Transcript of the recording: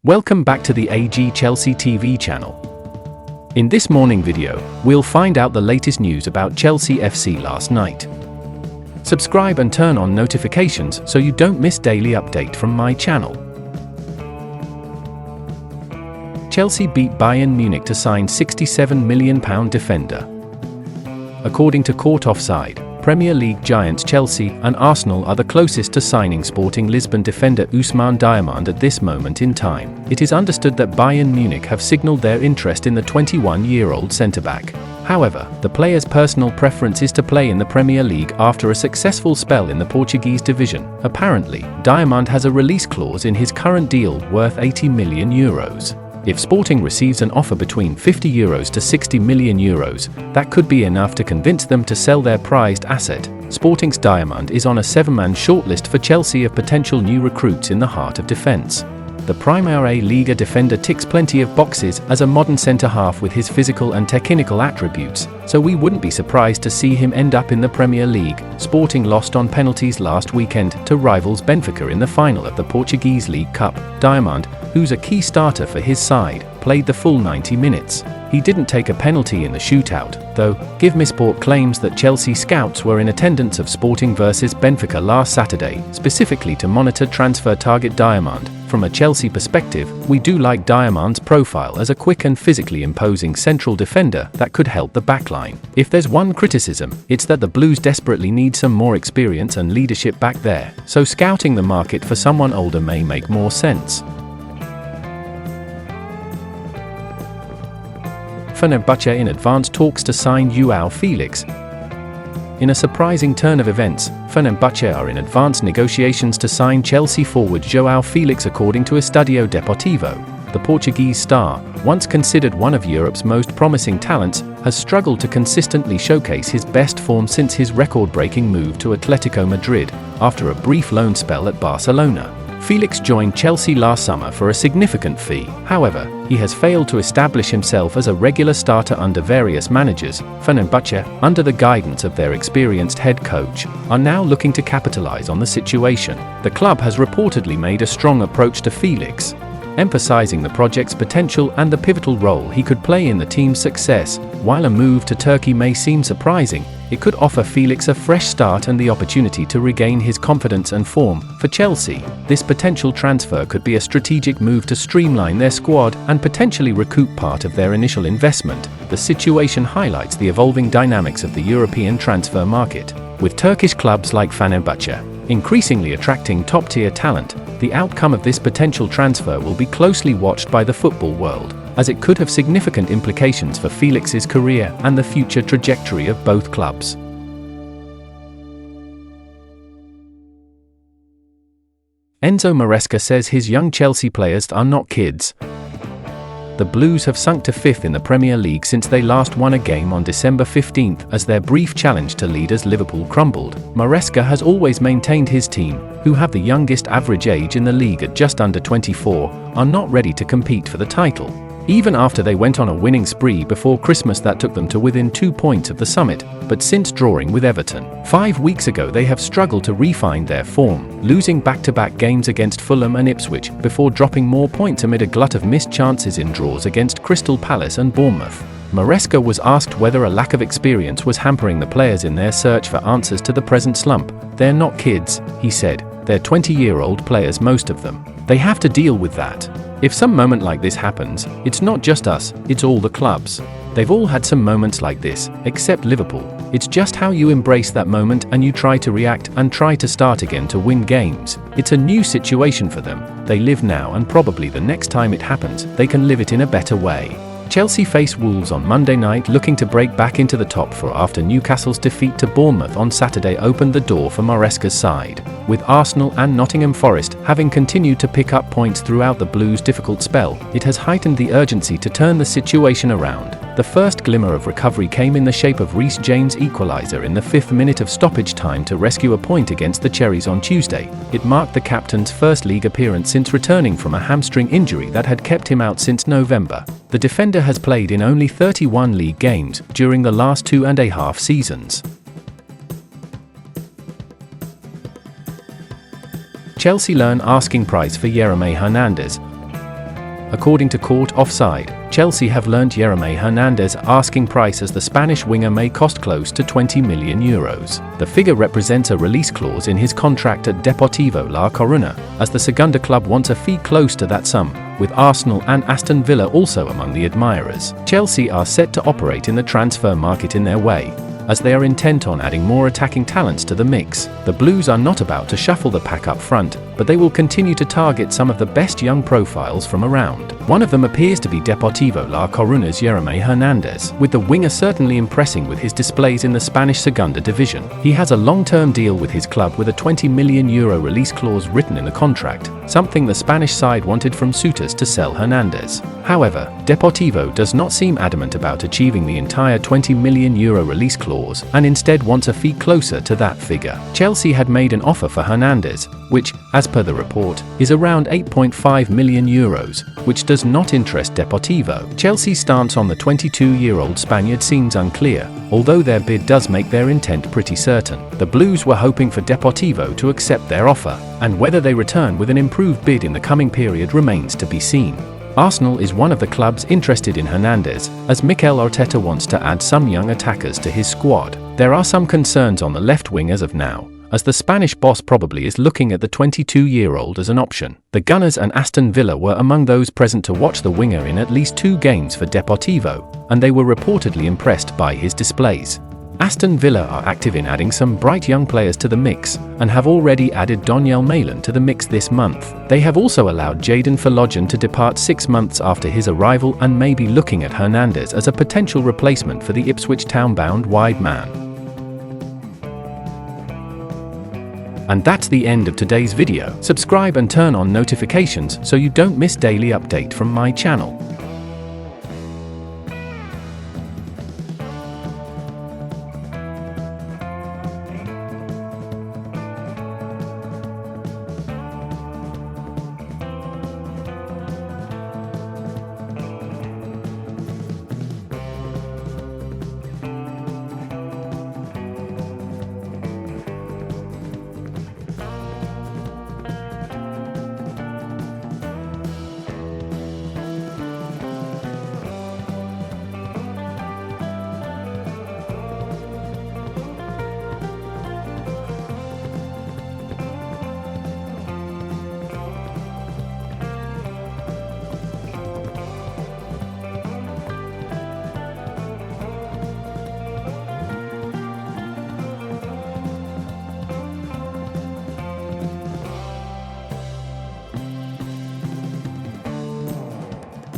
Welcome back to the AG Chelsea TV channel. In this morning video, we'll find out the latest news about Chelsea FC last night. Subscribe and turn on notifications so you don't miss daily update from my channel. Chelsea beat Bayern Munich to sign £67 million defender. According to Court Offside, Premier League giants Chelsea and Arsenal are the closest to signing Sporting Lisbon defender Ousmane Diamande at this moment in time. It is understood that Bayern Munich have signalled their interest in the 21-year-old centre-back. However, the player's personal preference is to play in the Premier League after a successful spell in the Portuguese division. Apparently, Diamande has a release clause in his current deal worth €80 million. If Sporting receives an offer between €50 to €60 million, that could be enough to convince them to sell their prized asset. Sporting's Diamande is on a 7-man shortlist for Chelsea of potential new recruits in the heart of defence. The Primera Liga defender ticks plenty of boxes as a modern centre-half with his physical and technical attributes, so we wouldn't be surprised to see him end up in the Premier League. Sporting lost on penalties last weekend to rivals Benfica in the final of the Portuguese League Cup. Diamande, who's a key starter for his side, played the full 90 minutes. He didn't take a penalty in the shootout, though. GiveMeSport claims that Chelsea scouts were in attendance of Sporting versus Benfica last Saturday, specifically to monitor transfer target Diamande. From a Chelsea perspective, we do like Diamande's profile as a quick and physically imposing central defender that could help the backline. If there's one criticism, it's that the Blues desperately need some more experience and leadership back there, so scouting the market for someone older may make more sense. Fenerbahce in advanced talks to sign Joao Felix. In a surprising turn of events, Fenerbahce are in advanced negotiations to sign Chelsea forward Joao Felix according to Estadio Deportivo. The Portuguese star, once considered one of Europe's most promising talents, has struggled to consistently showcase his best form since his record-breaking move to Atletico Madrid, after a brief loan spell at Barcelona. Felix joined Chelsea last summer for a significant fee. However, he has failed to establish himself as a regular starter under various managers. Fenerbahce, under the guidance of their experienced head coach, are now looking to capitalize on the situation. The club has reportedly made a strong approach to Felix, emphasizing the project's potential and the pivotal role he could play in the team's success. While a move to Turkey may seem surprising, it could offer Felix a fresh start and the opportunity to regain his confidence and form. For Chelsea, this potential transfer could be a strategic move to streamline their squad and potentially recoup part of their initial investment. The situation highlights the evolving dynamics of the European transfer market, with Turkish clubs like Fenerbahce increasingly attracting top-tier talent. The outcome of this potential transfer will be closely watched by the football world, as it could have significant implications for Felix's career and the future trajectory of both clubs. Enzo Maresca says his young Chelsea players are not kids. The Blues have sunk to 5th in the Premier League since they last won a game on December 15th as their brief challenge to leaders Liverpool crumbled. Maresca has always maintained his team, who have the youngest average age in the league at just under 24, are not ready to compete for the title. Even after they went on a winning spree before Christmas that took them to within 2 points of the summit, but since drawing with Everton 5 weeks ago they have struggled to refine their form, losing back-to-back games against Fulham and Ipswich, before dropping more points amid a glut of missed chances in draws against Crystal Palace and Bournemouth. Maresca was asked whether a lack of experience was hampering the players in their search for answers to the present slump. "They're not kids," he said. "They're 20-year-old players, most of them. They have to deal with that. If some moment like this happens, it's not just us, it's all the clubs. They've all had some moments like this, except Liverpool. It's just how you embrace that moment and you try to react and try to start again to win games. It's a new situation for them. They live now, and probably the next time it happens, they can live it in a better way." Chelsea face Wolves on Monday night, looking to break back into the top four after Newcastle's defeat to Bournemouth on Saturday opened the door for Maresca's side. With Arsenal and Nottingham Forest having continued to pick up points throughout the Blues' difficult spell, it has heightened the urgency to turn the situation around. The first glimmer of recovery came in the shape of Reece James' equaliser in the 5th minute of stoppage time to rescue a point against the Cherries on Tuesday. It marked the captain's first league appearance since returning from a hamstring injury that had kept him out since November. The defender has played in only 31 league games during the last 2.5 seasons. Chelsea learn asking price for Yeremay Hernandez. According to Court Offside, Chelsea have learnt Yeremay Hernandez asking price as the Spanish winger may cost close to €20 million. The figure represents a release clause in his contract at Deportivo La Coruña, as the Segunda club wants a fee close to that sum, with Arsenal and Aston Villa also among the admirers. Chelsea are set to operate in the transfer market in their way, as they are intent on adding more attacking talents to the mix. The Blues are not about to shuffle the pack up front, but they will continue to target some of the best young profiles from around. One of them appears to be Deportivo La Coruña's Yeremay Hernandez, with the winger certainly impressing with his displays in the Spanish Segunda division. He has a long-term deal with his club with a €20 million release clause written in the contract, something the Spanish side wanted from suitors to sell Hernandez. However, Deportivo does not seem adamant about achieving the entire €20 million release clause and instead wants a fee closer to that figure. Chelsea had made an offer for Hernandez, which, as per the report, is around €8.5 million, which does not interest Deportivo. Chelsea's stance on the 22-year-old Spaniard seems unclear, although their bid does make their intent pretty certain. The Blues were hoping for Deportivo to accept their offer, and whether they return with an improved bid in the coming period remains to be seen. Arsenal is one of the clubs interested in Hernandez, as Mikel Arteta wants to add some young attackers to his squad. There are some concerns on the left wing as of now, as the Spanish boss probably is looking at the 22-year-old as an option. The Gunners and Aston Villa were among those present to watch the winger in at least 2 games for Deportivo, and they were reportedly impressed by his displays. Aston Villa are active in adding some bright young players to the mix, and have already added Donyell Malen to the mix this month. They have also allowed Jadon Vertonghen to depart 6 months after his arrival and may be looking at Hernandez as a potential replacement for the Ipswich Town-bound wide man. And that's the end of today's video. Subscribe and turn on notifications so you don't miss daily update from my channel.